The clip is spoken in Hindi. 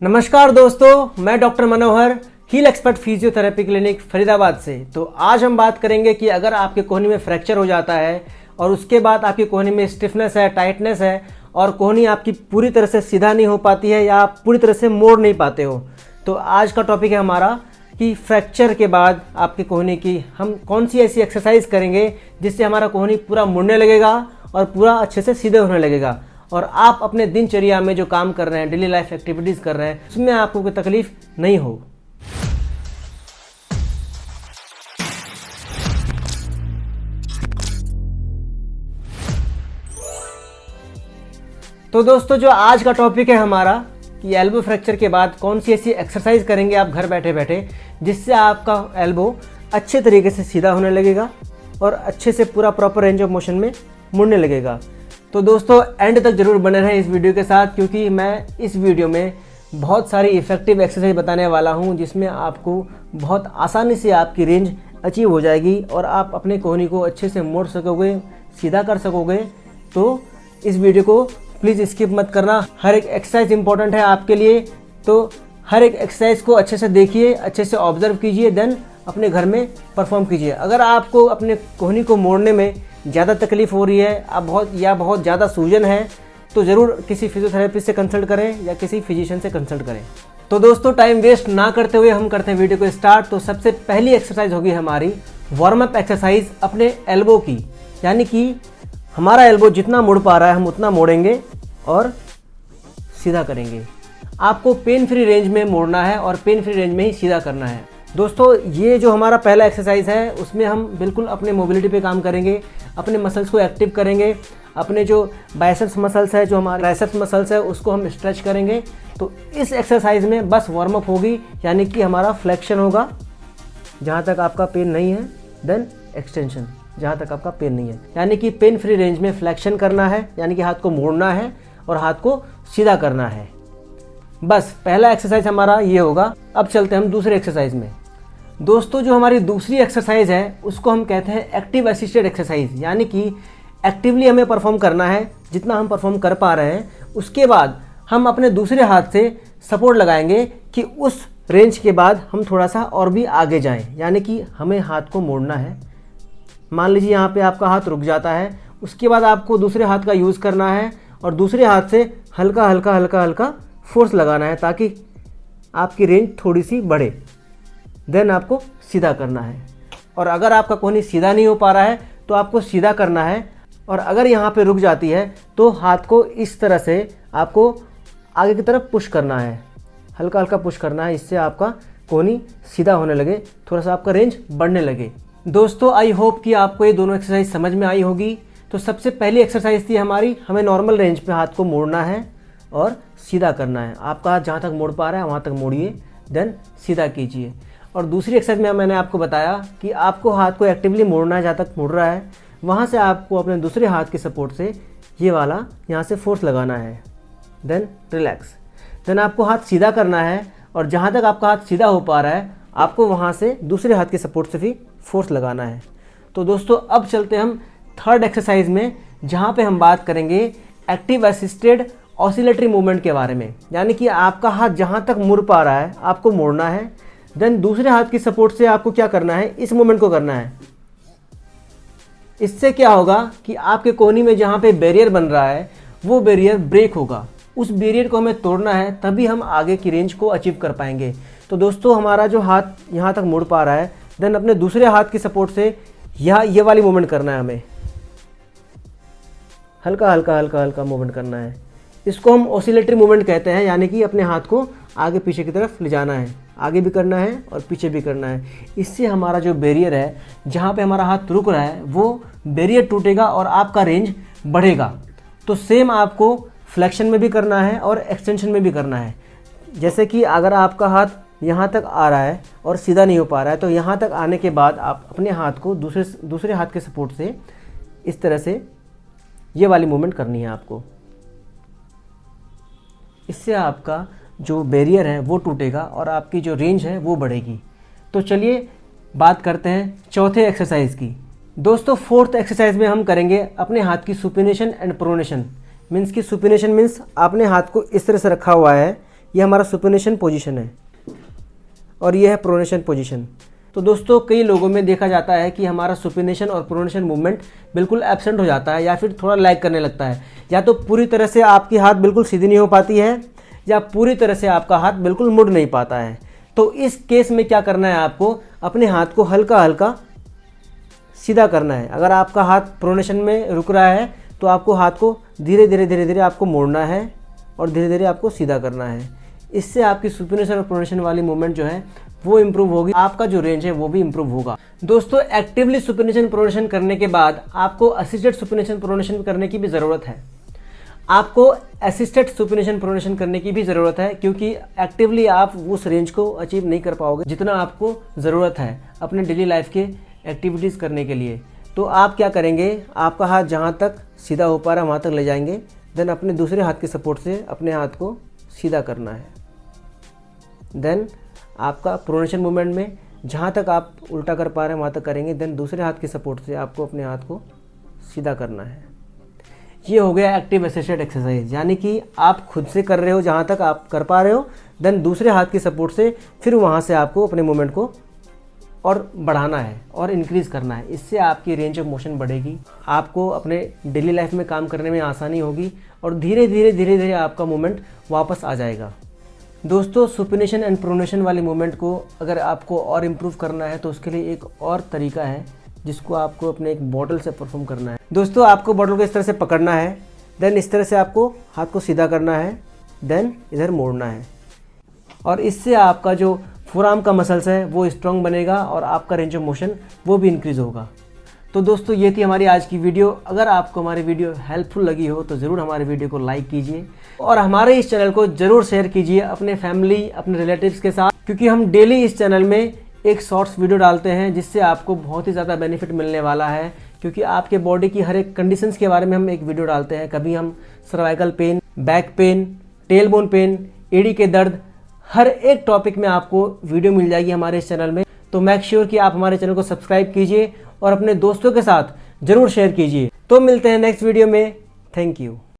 नमस्कार दोस्तों, मैं doctor Manohar, heal expert physiotherapy clinic Faridabad से। तो आज हम बात करेंगे कि अगर आपके कोहनी में फ्रैक्चर हो जाता है और उसके बाद आपकी कोहनी में स्टिफनेस है, टाइटनेस है और कोहनी आपकी पूरी तरह से सीधा नहीं हो पाती है या आप पूरी तरह से मोड़ नहीं पाते हो, तो आज का टॉपिक है हमारा कि फ्रैक्चर के बाद आपकी कोहनी की हम कौन सी ऐसी एक्सरसाइज करेंगे जिससे हमारा कोहनी पूरा मुड़ने लगेगा और पूरा अच्छे से सीधे होने लगेगा और आप अपने दिनचर्या में जो काम कर रहे हैं, डेली लाइफ एक्टिविटीज़ कर रहे हैं, उसमें आपको कोई तकलीफ नहीं हो। तो दोस्तों, जो आज का टॉपिक है हमारा कि एल्बो फ्रैक्चर के बाद कौन सी ऐसी एक्सरसाइज करेंगे आप घर बैठे बैठे जिससे आपका एल्बो अच्छे तरीके से सीधा होने लगेगा और अच्छे से पूरा प्रॉपर रेंज ऑफ मोशन में मुड़ने लगेगा। तो दोस्तों, एंड तक जरूर बने रहें इस वीडियो के साथ, क्योंकि मैं इस वीडियो में बहुत सारी इफ़ेक्टिव एक्सरसाइज बताने वाला हूं जिसमें आपको बहुत आसानी से आपकी रेंज अचीव हो जाएगी और आप अपने कोहनी को अच्छे से मोड़ सकोगे, सीधा कर सकोगे। तो इस वीडियो को प्लीज़ स्किप मत करना, हर एक एक्सरसाइज इंपॉर्टेंट है आपके लिए। तो हर एक एक्सरसाइज को अच्छे से देखिए, अच्छे से ऑब्जर्व कीजिए, देन अपने घर में परफॉर्म कीजिए। अगर आपको अपने कोहनी को मोड़ने में ज़्यादा तकलीफ हो रही है, आप बहुत ज़्यादा सूजन है, तो ज़रूर किसी फिजियोथेरेपिस्ट से कंसल्ट करें या किसी फिजिशियन से कंसल्ट करें। तो दोस्तों, टाइम वेस्ट ना करते हुए हम करते हैं वीडियो को स्टार्ट। तो सबसे पहली एक्सरसाइज होगी हमारी वार्म अप एक्सरसाइज अपने एल्बो की, यानी कि हमारा एल्बो जितना मुड़ पा रहा है हम उतना मोड़ेंगे और सीधा करेंगे। आपको पेन फ्री रेंज में मोड़ना है और पेन फ्री रेंज में ही सीधा करना है। दोस्तों, ये जो हमारा पहला एक्सरसाइज है उसमें हम बिल्कुल अपने मोबिलिटी पे काम करेंगे, अपने मसल्स को एक्टिव करेंगे, अपने जो बाइसेप्स मसल्स है, जो हमारे ट्राइसेप्स मसल्स है, उसको हम स्ट्रेच करेंगे। तो इस एक्सरसाइज में बस वार्म अप होगी, यानी कि हमारा फ्लेक्शन होगा जहाँ तक आपका पेन नहीं है, देन एक्सटेंशन जहाँ तक आपका पेन नहीं है, यानी कि पेन फ्री रेंज में फ्लेक्शन करना है, यानी कि हाथ को मोड़ना है और हाथ को सीधा करना है। बस पहला एक्सरसाइज हमारा ये होगा। अब चलते हैं हम दूसरे एक्सरसाइज में। दोस्तों, जो हमारी दूसरी एक्सरसाइज है उसको हम कहते हैं एक्टिव असिस्टेड एक्सरसाइज, यानी कि एक्टिवली हमें परफॉर्म करना है जितना हम परफॉर्म कर पा रहे हैं। उसके बाद हम अपने दूसरे हाथ से सपोर्ट लगाएंगे कि उस रेंज के बाद हम थोड़ा सा और भी आगे जाएं, यानी कि हमें हाथ को मोड़ना है। मान लीजिए यहाँ पे आपका हाथ रुक जाता है, उसके बाद आपको दूसरे हाथ का यूज़ करना है और दूसरे हाथ से हल्का हल्का हल्का हल्का फोर्स लगाना है ताकि आपकी रेंज थोड़ी सी बढ़े। देन आपको सीधा करना है, और अगर आपका कोहनी सीधा नहीं हो पा रहा है तो आपको सीधा करना है, और अगर यहाँ पे रुक जाती है तो हाथ को इस तरह से आपको आगे की तरफ पुश करना है, हल्का हल्का पुश करना है, इससे आपका कोहनी सीधा होने लगे, थोड़ा सा आपका रेंज बढ़ने लगे। दोस्तों, आई होप कि आपको ये दोनों एक्सरसाइज समझ में आई होगी। तो सबसे पहली एक्सरसाइज थी हमारी, हमें नॉर्मल रेंज पे हाथ को मोड़ना है और सीधा करना है। आपका हाथ जहाँ तक मोड़ पा रहा है वहाँ तक मोड़िए, देन सीधा कीजिए। और दूसरी एक्सरसाइज में मैंने आपको बताया कि आपको हाथ को एक्टिवली मोड़ना है, जहाँ तक मुड़ रहा है वहाँ से आपको अपने दूसरे हाथ के सपोर्ट से ये वाला यहाँ से फोर्स लगाना है, देन रिलैक्स। देन आपको हाथ सीधा करना है और जहाँ तक आपका हाथ सीधा हो पा रहा है आपको वहाँ से दूसरे हाथ के सपोर्ट से भी फोर्स लगाना है। तो दोस्तों, अब चलते हम थर्ड एक्सरसाइज में, जहाँ पे हम बात करेंगे एक्टिव असिस्टेड ऑसिलेटरी मूवमेंट के बारे में, यानी कि आपका हाथ जहाँ तक मुड़ पा रहा है आपको मोड़ना है, देन दूसरे हाथ की सपोर्ट से आपको क्या करना है, इस मूवमेंट को करना है। इससे क्या होगा कि आपके कोहनी में जहाँ पे बैरियर बन रहा है वो बैरियर ब्रेक होगा, उस बैरियर को हमें तोड़ना है, तभी हम आगे की रेंज को अचीव कर पाएंगे। तो दोस्तों, हमारा जो हाथ यहाँ तक मुड़ पा रहा है, देन अपने दूसरे हाथ की सपोर्ट से ये वाली मूवमेंट करना है, हमें हल्का हल्का हल्का हल्का मूवमेंट करना है। इसको हम ऑसिलेटरी मूवमेंट कहते हैं, यानी कि अपने हाथ को आगे पीछे की तरफ ले जाना है, आगे भी करना है और पीछे भी करना है। इससे हमारा जो बैरियर है, जहाँ पे हमारा हाथ रुक रहा है, वो बैरियर टूटेगा और आपका रेंज बढ़ेगा। तो सेम आपको फ्लेक्शन में भी करना है और एक्सटेंशन में भी करना है। जैसे कि अगर आपका हाथ यहाँ तक आ रहा है और सीधा नहीं हो पा रहा है, तो यहाँ तक आने के बाद आप अपने हाथ को दूसरे हाथ के सपोर्ट से इस तरह से ये वाली मूवमेंट करनी है आपको। इससे आपका जो बैरियर है वो टूटेगा और आपकी जो रेंज है वो बढ़ेगी। तो चलिए बात करते हैं चौथे एक्सरसाइज की। दोस्तों, फोर्थ एक्सरसाइज में हम करेंगे अपने हाथ की सुपिनेशन एंड प्रोनेशन। मीन्स की सुपिनेशन मीन्स आपने हाथ को इस तरह से रखा हुआ है ये हमारा सुपिनेशन पोजीशन है और ये है प्रोनेशन पोजीशन। तो दोस्तों कई लोगों में देखा जाता है कि हमारा सुपिनेशन और प्रोनेशन मूवमेंट बिल्कुल एब्सेंट हो जाता है या फिर थोड़ा लैग करने लगता है, या तो पूरी तरह से आपकी हाथ बिल्कुल सीधी नहीं हो पाती है या पूरी तरह से आपका हाथ बिल्कुल मुड़ नहीं पाता है। तो इस केस में क्या करना है, आपको अपने हाथ को हल्का हल्का सीधा करना है। अगर आपका हाथ प्रोनेशन में रुक रहा है तो आपको हाथ को धीरे धीरे आपको मोड़ना है और धीरे धीरे आपको सीधा करना है। इससे आपकी सुपिनेशन और प्रोनेशन वाली मूवमेंट जो है वो इम्प्रूव होगी, आपका जो रेंज है वो भी इम्प्रूव होगा। दोस्तों एक्टिवली सुपिनेशन प्रोनेशन करने के बाद आपको असिस्टेड सुपिनेशन प्रोनेशन करने की भी ज़रूरत है। आपको असिस्टेड सुपिनेशन प्रोनेशन करने की भी ज़रूरत है, क्योंकि एक्टिवली आप उस रेंज को अचीव नहीं कर पाओगे जितना आपको ज़रूरत है अपने डेली लाइफ के एक्टिविटीज़ करने के लिए। तो आप क्या करेंगे, आपका हाथ जहाँ तक सीधा हो पा रहा है वहाँ तक ले जाएंगे, देन अपने दूसरे हाथ के सपोर्ट से अपने हाथ को सीधा करना है। देन आपका प्रोनेशन मूवमेंट में जहाँ तक आप उल्टा कर पा रहे हैं वहाँ तक करेंगे, देन दूसरे हाथ के सपोर्ट से आपको अपने हाथ को सीधा करना है। ये हो गया एक्टिव असिस्टेड एक्सरसाइज, यानी कि आप खुद से कर रहे हो जहाँ तक आप कर पा रहे हो, देन दूसरे हाथ के सपोर्ट से फिर वहाँ से आपको अपने मूवमेंट को और बढ़ाना है और इंक्रीज़ करना है। इससे आपकी रेंज ऑफ मोशन बढ़ेगी, आपको अपने डेली लाइफ में काम करने में आसानी होगी और धीरे धीरे आपका मूवमेंट वापस आ जाएगा। दोस्तों सुपिनेशन एंड प्रोनेशन वाली मूवमेंट को अगर आपको और इम्प्रूव करना है तो उसके लिए एक और तरीका है जिसको आपको अपने एक बॉटल से परफॉर्म करना है। दोस्तों आपको बॉटल को इस तरह से पकड़ना है, देन इस तरह से आपको हाथ को सीधा करना है, देन इधर मोड़ना है और इससे आपका जो फोरआर्म का मसल्स है वो स्ट्रांग बनेगा और आपका रेंज ऑफ मोशन वो भी इंक्रीज़ होगा। तो दोस्तों ये थी हमारी आज की वीडियो। अगर आपको हमारी वीडियो हेल्पफुल लगी हो तो ज़रूर हमारे वीडियो को लाइक कीजिए और हमारे इस चैनल को ज़रूर शेयर कीजिए अपने फैमिली, अपने रिलेटिव्स के साथ, क्योंकि हम डेली इस चैनल में एक शॉर्ट्स वीडियो डालते हैं जिससे आपको बहुत ही ज़्यादा बेनिफिट मिलने वाला है। क्योंकि आपके बॉडी की हर एक कंडीशंस के बारे में हम एक वीडियो डालते हैं। कभी हम cervical pain, back pain, tail bone pain, एडी के दर्द, हर एक टॉपिक में आपको वीडियो मिल जाएगी हमारे इस चैनल में। तो मेक श्योर कि आप हमारे चैनल को सब्सक्राइब कीजिए और अपने दोस्तों के साथ ज़रूर शेयर कीजिए। तो मिलते हैं नेक्स्ट वीडियो में। Thank you.